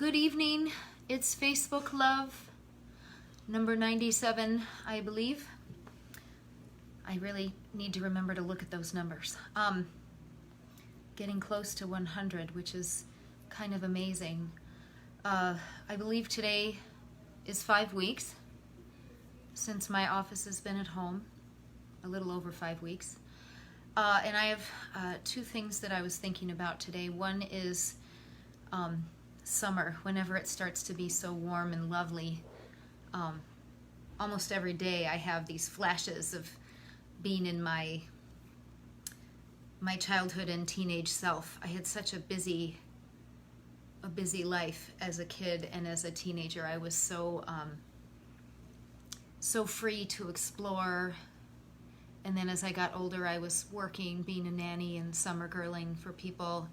Good evening. It's Facebook Love, number 97, I believe. I really need to remember to look at those numbers. Getting close to 100, which is kind of amazing. I believe today is 5 weeks since my office has been at home, a little over 5 weeks. And I have two things that I was thinking about today. One is summer, whenever it starts to be so warm and lovely. Almost every day I have these flashes of being in my childhood and teenage self. I had such a busy life as a kid and as a teenager. I was so free to explore. And then as I got older, I was working, being a nanny and summer girling for people,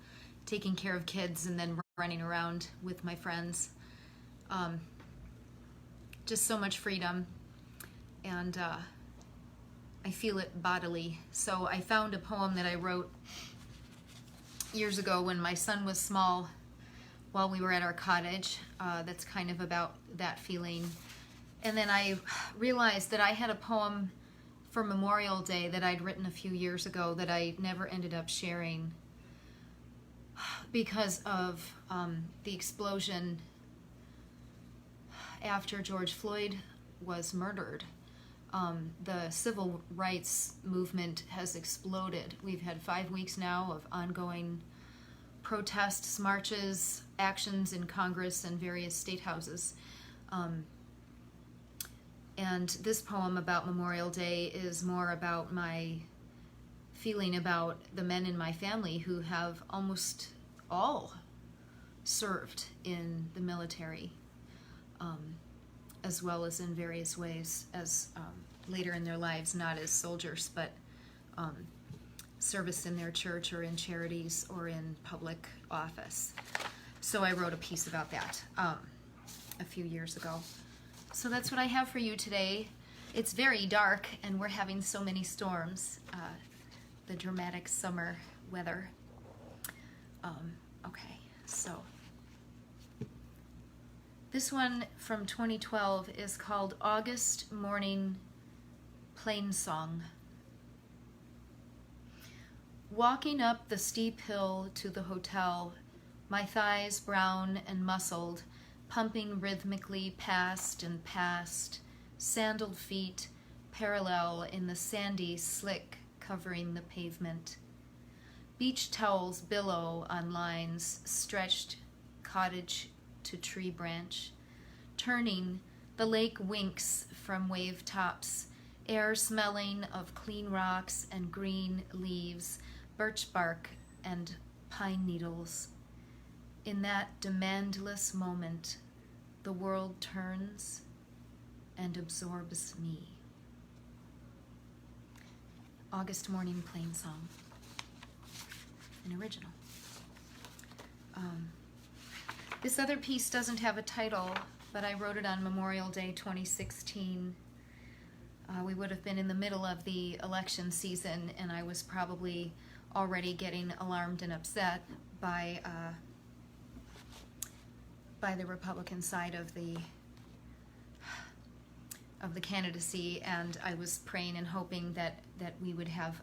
taking care of kids, and then running around with my friends. Just so much freedom, and I feel it bodily. So I found a poem that I wrote years ago when my son was small, while we were at our cottage, that's kind of about that feeling. And then I realized that I had a poem for Memorial Day that I'd written a few years ago that I never ended up sharing because of the explosion after George Floyd was murdered. The civil rights movement has exploded. We've had 5 weeks now of ongoing protests, marches, actions in Congress and various state houses. And this poem about Memorial Day is more about my feeling about the men in my family who have almost all served in the military, as well as in various ways as later in their lives, not as soldiers, but service in their church or in charities or in public office. So I wrote a piece about that a few years ago. So that's what I have for you today. It's very dark and we're having so many storms, the dramatic summer weather. Okay, so this one from 2012 is called August Morning Plainsong. Walking up the steep hill to the hotel, my thighs brown and muscled, pumping rhythmically past and past, sandaled feet parallel in the sandy slick covering the pavement. Beach towels billow on lines stretched cottage to tree branch. Turning, the lake winks from wave tops, air smelling of clean rocks and green leaves, birch bark and pine needles. In that demandless moment, the world turns and absorbs me. August Morning Plainsong, an original. This other piece doesn't have a title, but I wrote it on Memorial Day 2016. We would have been in the middle of the election season, and I was probably already getting alarmed and upset by the Republican side of the candidacy, and I was praying and hoping that we would have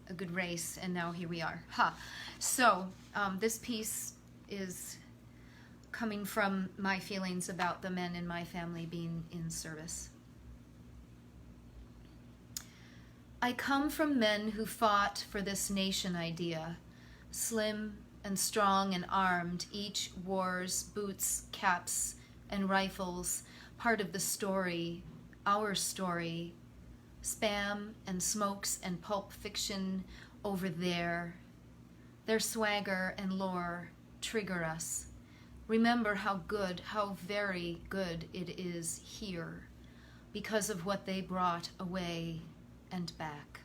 a good race, and now here we are. So this piece is coming from my feelings about the men in my family being in service. I come from men who fought for this nation idea, slim and strong and armed, each wars boots, caps, and rifles, part of the story, our story, spam and smokes and pulp fiction over there. Their swagger and lore trigger us. Remember how good, how very good it is here, because of what they brought away and back.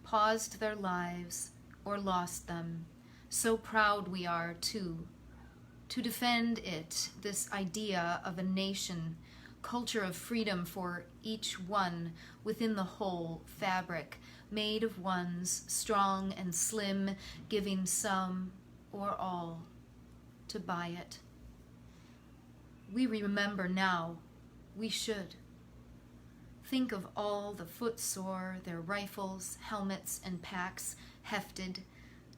Paused their lives or lost them. So proud we are to defend it, this idea of a nation, culture of freedom for each one within the whole fabric, made of ones, strong and slim, giving some or all to buy it. We remember now, we should. Think of all the footsore, their rifles, helmets, and packs hefted,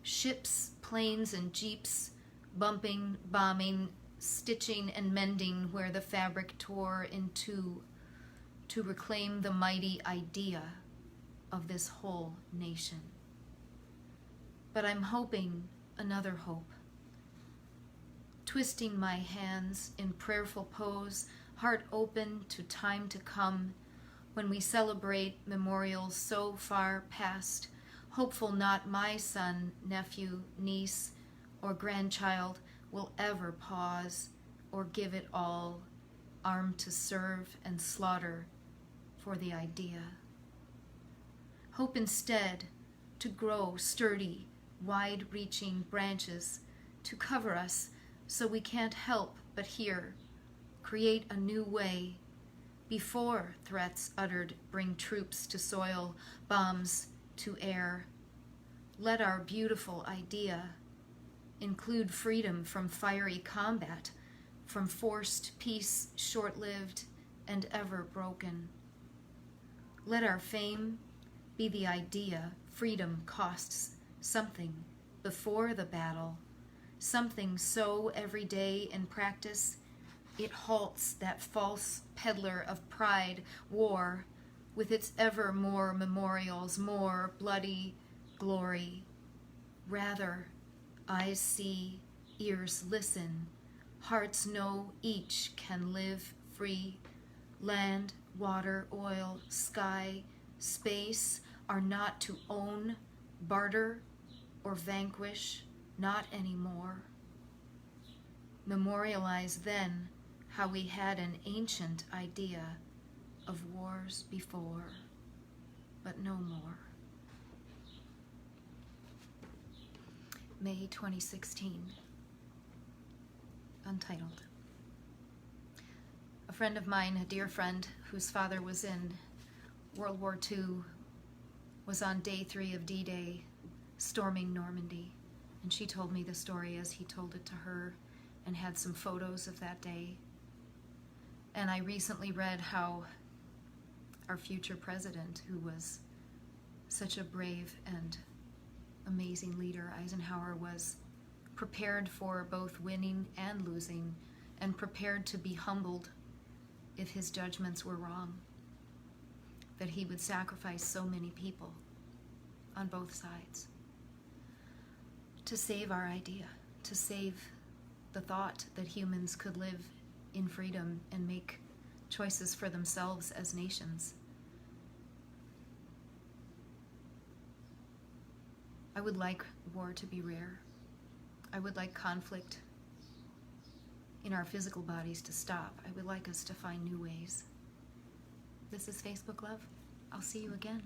ships, planes, and jeeps, bumping, bombing, stitching, and mending where the fabric tore in two, to reclaim the mighty idea of this whole nation. But I'm hoping another hope. Twisting my hands in prayerful pose, heart open to time to come, when we celebrate memorials so far past, hopeful not my son, nephew, niece, or grandchild will ever pause or give it all, armed to serve and slaughter for the idea. Hope instead to grow sturdy, wide-reaching branches to cover us so we can't help but hear, create a new way, before threats uttered bring troops to soil, bombs to air. Let our beautiful idea include freedom from fiery combat, from forced peace short-lived and ever broken. Let our fame be the idea freedom costs something before the battle, something so everyday in practice it halts that false peddler of pride, war, with its ever more memorials, more bloody glory. Rather, eyes see, ears listen, hearts know each can live free. Land, water, oil, sky, space are not to own, barter, or vanquish, not anymore. Memorialize then how we had an ancient idea of wars before, but no more. May 2016. Untitled. A friend of mine, a dear friend, whose father was in World War II, was on day 3 of D-Day, storming Normandy, and she told me the story as he told it to her and had some photos of that day. And I recently read how our future president, who was such a brave and amazing leader, Eisenhower, was prepared for both winning and losing, and prepared to be humbled if his judgments were wrong, that he would sacrifice so many people on both sides to save our idea, to save the thought that humans could live in freedom and make choices for themselves as nations. I would like war to be rare. I would like conflict in our physical bodies to stop. I would like us to find new ways. This is Facebook Love. I'll see you again.